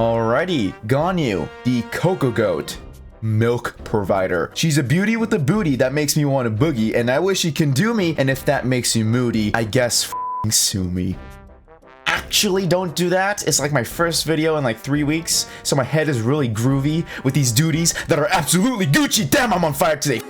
Alrighty, Ganyu, the Cocoa Goat. Milk provider. She's a beauty with a booty that makes me want to boogie, and I wish she can do me, and if that makes you moody, I guess f***ing sue me. Actually, don't do that. It's like my first video in like 3 weeks, so my head is really groovy with these duties that are absolutely Gucci. Damn, I'm on fire today.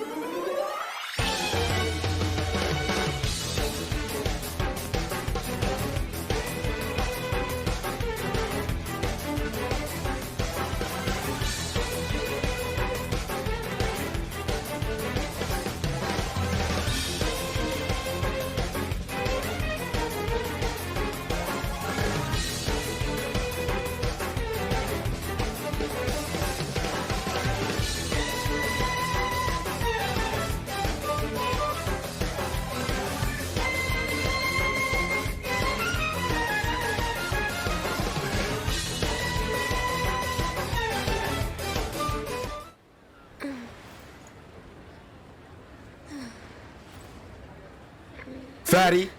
Fatty.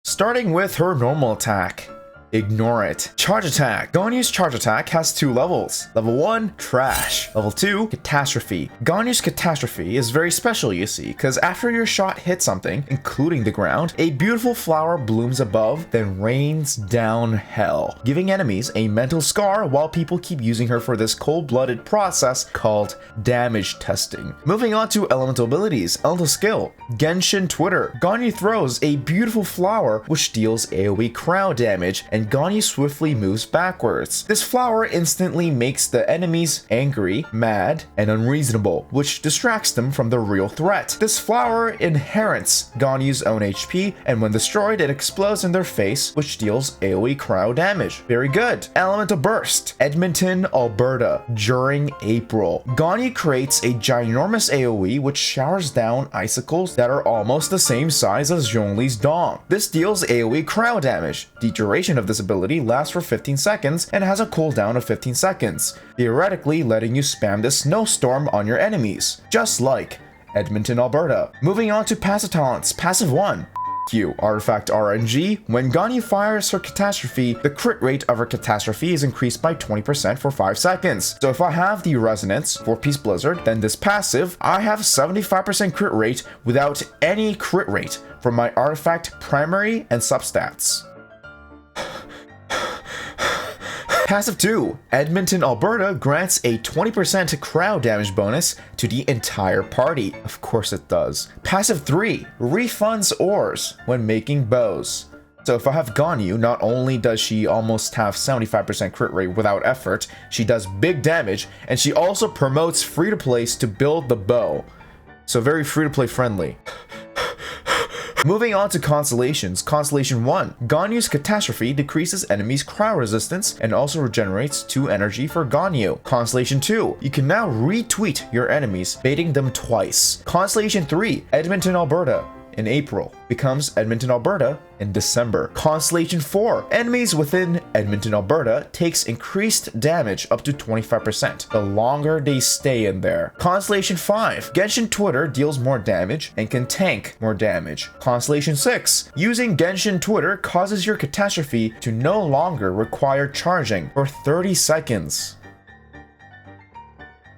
Starting with her normal attack. Ignore it. Charge attack. Ganyu's charge attack has 2 levels. Level 1, trash. Level 2, catastrophe. Ganyu's catastrophe is very special, you see, because after your shot hits something, including the ground, a beautiful flower blooms above, then rains down hell, giving enemies a mental scar while people keep using her for this cold-blooded process called damage testing. Moving on to elemental abilities. Elemental skill. Genshin Twitter. Ganyu throws a beautiful flower which deals AoE crowd damage, and Ganyu swiftly moves backwards. This flower instantly makes the enemies angry, mad, and unreasonable, which distracts them from the real threat. This flower inherits Ganyu's own HP, and when destroyed, it explodes in their face, which deals AoE crowd damage. Very good. Elemental Burst. Edmonton, Alberta. During April, Ganyu creates a ginormous AoE which showers down icicles that are almost the same size as Zhongli's dong. This deals AoE crowd damage. The duration of this ability lasts for 15 seconds and has a cooldown of 15 seconds, theoretically letting you spam this snowstorm on your enemies, just like Edmonton, Alberta. Moving on to passive talents. Passive 1. Q. Artifact RNG. When Ganyu fires her catastrophe, the crit rate of her catastrophe is increased by 20% for 5 seconds. So if I have the resonance, 4-piece blizzard, then this passive, I have 75% crit rate without any crit rate from my artifact primary and substats. Passive 2. Edmonton, Alberta grants a 20% crowd damage bonus to the entire party. Of course it does. Passive 3. Refunds ores when making bows. So if I have Ganyu, not only does she almost have 75% crit rate without effort, she does big damage, and she also promotes free-to-plays to build the bow. So very free-to-play friendly. Moving on to Constellations. Constellation 1. Ganyu's catastrophe decreases enemies' crowd resistance and also regenerates 2 energy for Ganyu. Constellation 2. You can now retweet your enemies, baiting them twice. Constellation 3. Edmonton, Alberta. In April, becomes Edmonton, Alberta in December. Constellation 4. Enemies within Edmonton, Alberta takes increased damage up to 25% the longer they stay in there. Constellation 5. Genshin Twitter deals more damage and can tank more damage. Constellation 6. Using Genshin Twitter causes your catastrophe to no longer require charging for 30 seconds.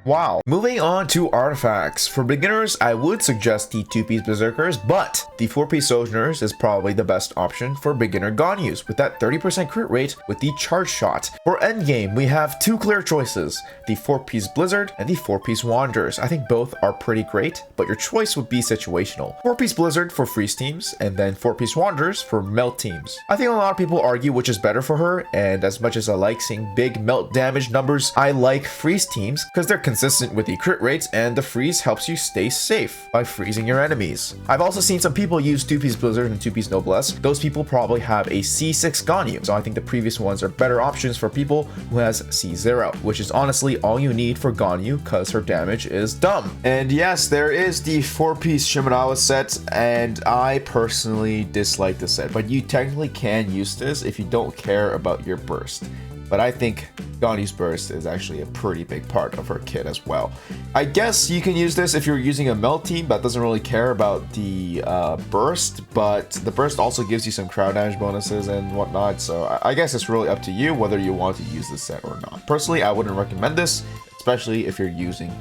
Wow. Moving on to artifacts. For beginners, I would suggest the 2-piece Berserkers, but the 4-piece Sojourners is probably the best option for beginner Ganyus with that 30% crit rate with the charge shot. For endgame, we have 2 clear choices, the 4-piece Blizzard and the 4-piece Wanderers. I think both are pretty great, but your choice would be situational. 4-piece Blizzard for freeze teams, and then 4-piece Wanderers for melt teams. I think a lot of people argue which is better for her, and as much as I like seeing big melt damage numbers, I like freeze teams because they're consistent with the crit rates, and the freeze helps you stay safe by freezing your enemies. I've also seen some people use 2-piece Blizzard and 2-piece Noblesse. Those people probably have a C6 Ganyu, so I think the previous ones are better options for people who has C0, which is honestly all you need for Ganyu because her damage is dumb. And yes, there is the 4-piece Shimenawa set, and I personally dislike the set, but you technically can use this if you don't care about your burst. but I think Ganyu's burst is actually a pretty big part of her kit as well. I guess you can use this if you're using a meld team that doesn't really care about the burst, but the burst also gives you some crowd damage bonuses and whatnot, so I guess it's really up to you whether you want to use this set or not. Personally, I wouldn't recommend this, especially if you're using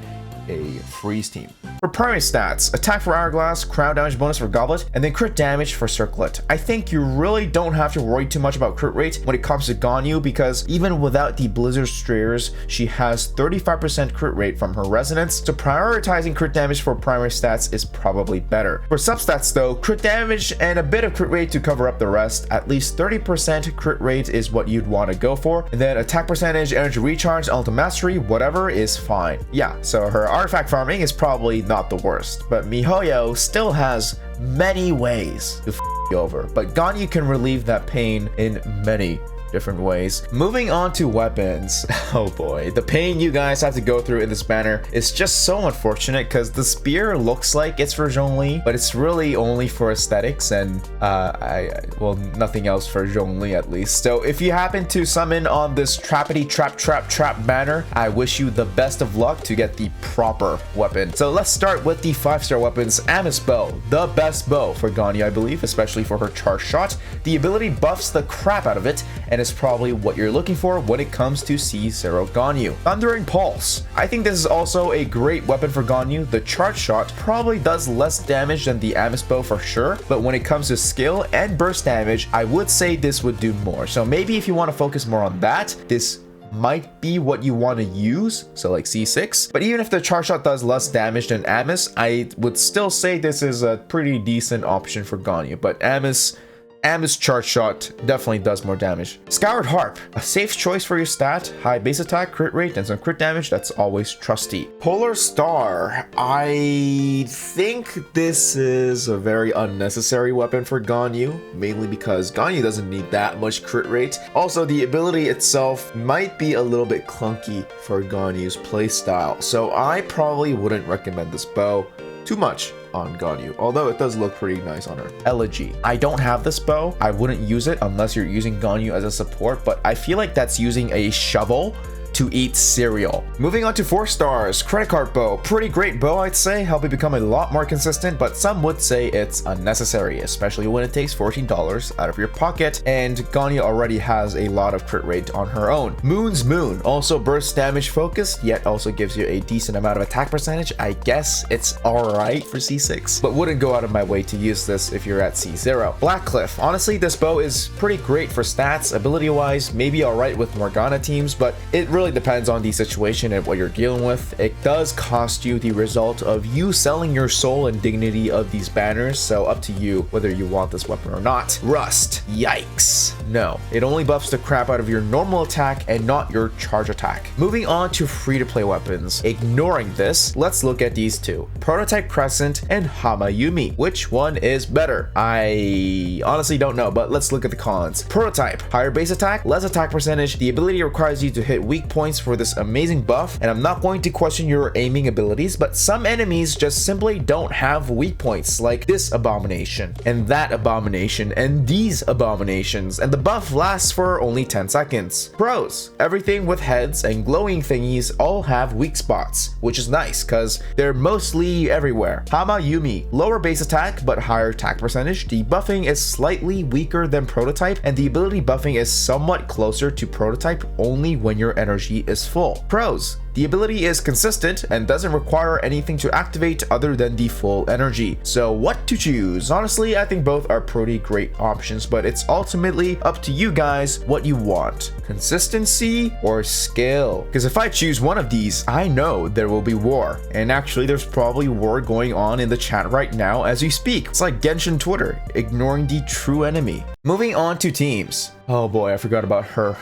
a freeze team. For primary stats, attack for Hourglass, crowd damage bonus for Goblet, and then crit damage for Circlet. I think you really don't have to worry too much about crit rate when it comes to Ganyu, because even without the Blizzard Strayers, she has 35% crit rate from her Resonance, so prioritizing crit damage for primary stats is probably better. For substats though, crit damage and a bit of crit rate to cover up the rest. At least 30% crit rate is what you'd want to go for, and then attack percentage, energy recharge, ultimate mastery, whatever is fine. Yeah, so her artifact farming is probably not the worst, but MiHoYo still has many ways to f you over, but Ganyu can relieve that pain in many different ways. Moving on to weapons. Oh boy, the pain you guys have to go through in this banner is just so unfortunate, because the spear looks like it's for Zhongli, but it's really only for aesthetics and well, nothing else for Zhongli at least. So if you happen to summon on this trappity trap banner, I wish you the best of luck to get the proper weapon. So let's start with the 5-star weapons. Amos bow, the best bow for Ganyu, I believe, especially for her charge shot. The ability buffs the crap out of it, and is probably what you're looking for when it comes to C0 Ganyu. Thundering Pulse. I think this is also a great weapon for Ganyu. The charge shot probably does less damage than the Amos bow for sure, but when it comes to skill and burst damage, I would say this would do more. So maybe if you want to focus more on that, this might be what you want to use, so like C6. But even if the charge shot does less damage than Amos, I would still say this is a pretty decent option for Ganyu. But Amos charge shot definitely does more damage. Scoured Harp, a safe choice for your stat, high base attack, crit rate, and some crit damage. That's always trusty. Polar Star, I think this is a very unnecessary weapon for Ganyu, mainly because Ganyu doesn't need that much crit rate. Also, the ability itself might be a little bit clunky for Ganyu's playstyle, so I probably wouldn't recommend this bow too much on Ganyu, although it does look pretty nice on her. Elegy. I don't have this bow. I wouldn't use it unless you're using Ganyu as a support, but I feel like that's using a shovel to eat cereal. Moving on to 4 stars, Credit Card Bow. Pretty great bow, I'd say, help you become a lot more consistent, but some would say it's unnecessary, especially when it takes $14 out of your pocket, and Ganyu already has a lot of crit rate on her own. Moon's Moon, also burst damage focused, yet also gives you a decent amount of attack percentage. I guess it's alright for C6, but wouldn't go out of my way to use this if you're at C0. Blackcliff, honestly, this bow is pretty great for stats, ability-wise, maybe alright with Morgana teams, but it really depends on the situation and what you're dealing with. It does cost you the result of you selling your soul and dignity of these banners, so up to you whether you want this weapon or not. Rust, yikes. No, it only buffs the crap out of your normal attack and not your charge attack. Moving on to free-to-play weapons. Ignoring this, let's look at these two. Prototype Crescent and Hamayumi. Which one is better? I honestly don't know, but let's look at the cons. Prototype, higher base attack, less attack percentage. The ability requires you to hit weak points for this amazing buff, and I'm not going to question your aiming abilities, but some enemies just simply don't have weak points, like this abomination and that abomination and these abominations, and the buff lasts for only 10 seconds. Pros, everything with heads and glowing thingies all have weak spots, which is nice because they're mostly everywhere. Hamayumi, lower base attack but higher attack percentage. The buffing is slightly weaker than Prototype, and the ability buffing is somewhat closer to Prototype only when your energy is full. Pros, the ability is consistent and doesn't require anything to activate other than the full energy. So what to choose? Honestly, I think both are pretty great options, but it's ultimately up to you guys what you want. Consistency or skill? Because if I choose one of these, I know there will be war. And actually, there's probably war going on in the chat right now as we speak. It's like Genshin Twitter, ignoring the true enemy. Moving on to teams. Oh boy, I forgot about her.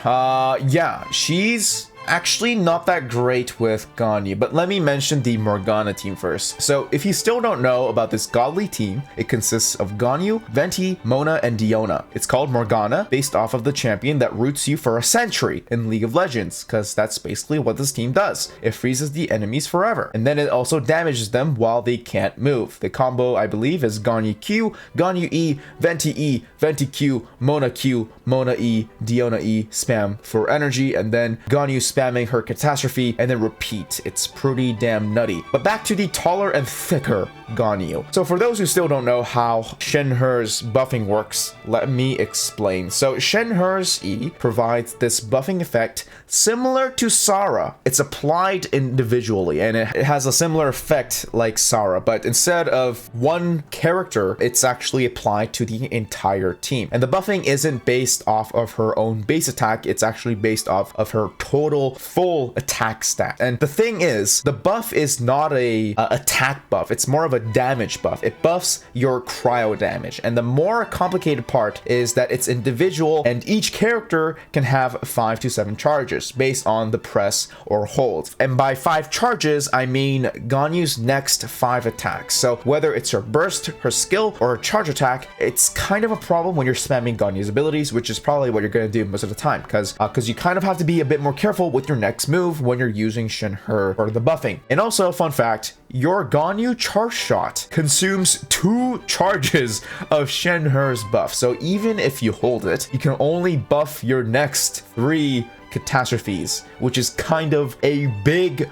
Yeah, she's actually not that great with Ganyu, but let me mention the Morgana team first. So if you still don't know about this godly team, it consists of Ganyu, Venti, Mona, and Diona. It's called Morgana based off of the champion that roots you for a century in League of Legends, because that's basically what this team does. It freezes the enemies forever, and then it also damages them while they can't move. The combo, I believe, is Ganyu Q, Ganyu E, Venti Q, Mona Q, Mona E, Diona E, spam for energy, and then Ganyu spamming her catastrophe, and then repeat. It's pretty damn nutty. But back to the taller and thicker Ganyu. So for those who still don't know how Shenhe's buffing works, let me explain. So Shenhe's E provides this buffing effect similar to Sarah. It's applied individually, and it has a similar effect like Sarah, but instead of one character, it's actually applied to the entire team. And the buffing isn't based off of her own base attack, it's actually based off of her total full attack stat. And the thing is, the buff is not a attack buff, it's more of a damage buff. It buffs your cryo damage, and the more complicated part is that it's individual, and each character can have 5 to 7 charges based on the press or hold. And by 5 charges, I mean Ganyu's next 5 attacks. So whether it's her burst, her skill, or her charge attack, it's kind of a problem when you're spamming Ganyu's abilities, which is probably what you're going to do most of the time, because you kind of have to be a bit more careful with your next move when you're using Shenhe for the buffing. And also, fun fact, your Ganyu charge shot consumes 2 charges of Shenhe's buff. So even if you hold it, you can only buff your next 3 catastrophes, which is kind of a big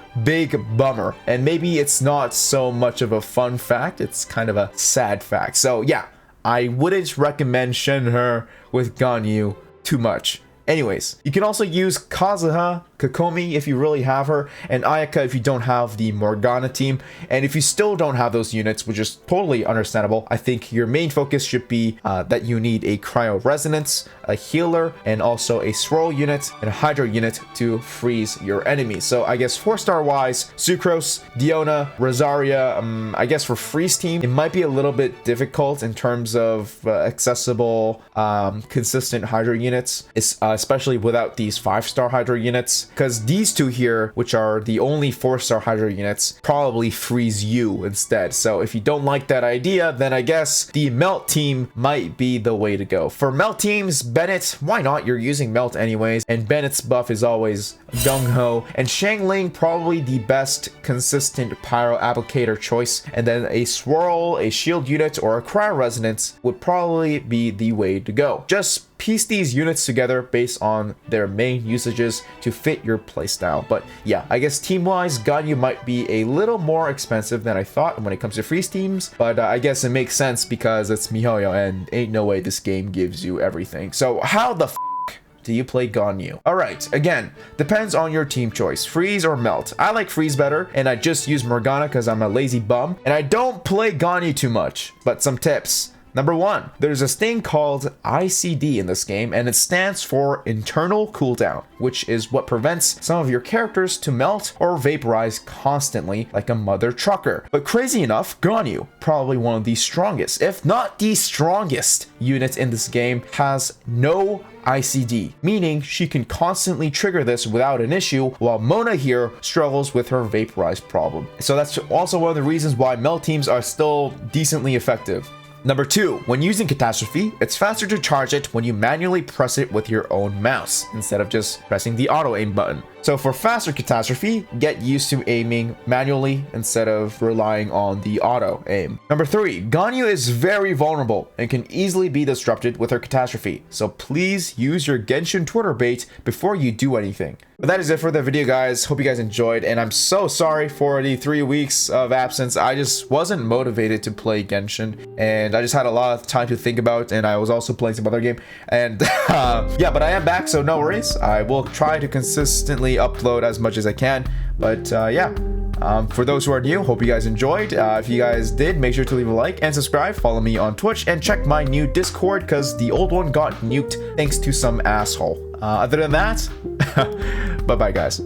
bummer. And maybe it's not so much of a fun fact, it's kind of a sad fact. So yeah, I wouldn't recommend Shenhe with Ganyu too much. Anyways, you can also use Kazuha, Kokomi if you really have her, and Ayaka if you don't have the Morgana team. And if you still don't have those units, which is totally understandable, I think your main focus should be that you need a Cryo Resonance, a healer, and also a Swirl unit and a Hydro unit to freeze your enemies. So I guess 4-star wise, Sucrose, Diona, Rosaria, I guess for freeze team, it might be a little bit difficult in terms of accessible, consistent Hydro units, especially without these 5-star Hydro units, because these two here, which are the only 4-star Hydro units, probably freeze you instead. So if you don't like that idea, then I guess the Melt team might be the way to go. For Melt teams, Bennett, why not? You're using Melt anyways, and Bennett's buff is always Gung-Ho, and Xiangling probably the best consistent Pyro applicator choice, and then a Swirl, a Shield unit, or a Cryo Resonance would probably be the way to go. Just piece these units together based on their main usages to fit your playstyle. But yeah, I guess team-wise, Ganyu might be a little more expensive than I thought when it comes to freeze teams, but I guess it makes sense because it's MiHoYo and ain't no way this game gives you everything. So how the do you play Ganyu? Alright, again, depends on your team choice, freeze or melt. I like freeze better, and I just use Morgana because I'm a lazy bum, and I don't play Ganyu too much. But some tips. Number 1, there's this thing called ICD in this game, and it stands for internal cooldown, which is what prevents some of your characters to melt or vaporize constantly like a mother trucker. But crazy enough, Ganyu, probably one of the strongest, if not the strongest unit in this game, has no ICD, meaning she can constantly trigger this without an issue, while Mona here struggles with her vaporize problem. So that's also one of the reasons why melt teams are still decently effective. Number 2, when using Catastrophe, it's faster to charge it when you manually press it with your own mouse, instead of just pressing the auto aim button. So for faster Catastrophe, get used to aiming manually instead of relying on the auto aim. Number 3, Ganyu is very vulnerable and can easily be disrupted with her Catastrophe, so please use your Genshin Twitter bait before you do anything. But that is it for the video, guys. Hope you guys enjoyed, and I'm so sorry for the 3 weeks of absence. I just wasn't motivated to play Genshin, and I just had a lot of time to think about, and I was also playing some other game, and yeah, but I am back, so no worries. I will try to consistently upload as much as I can, but yeah. For those who are new, hope you guys enjoyed. If you guys did, make sure to leave a like and subscribe, follow me on Twitch, and check my new Discord because the old one got nuked thanks to some asshole. Other than that, bye-bye, guys.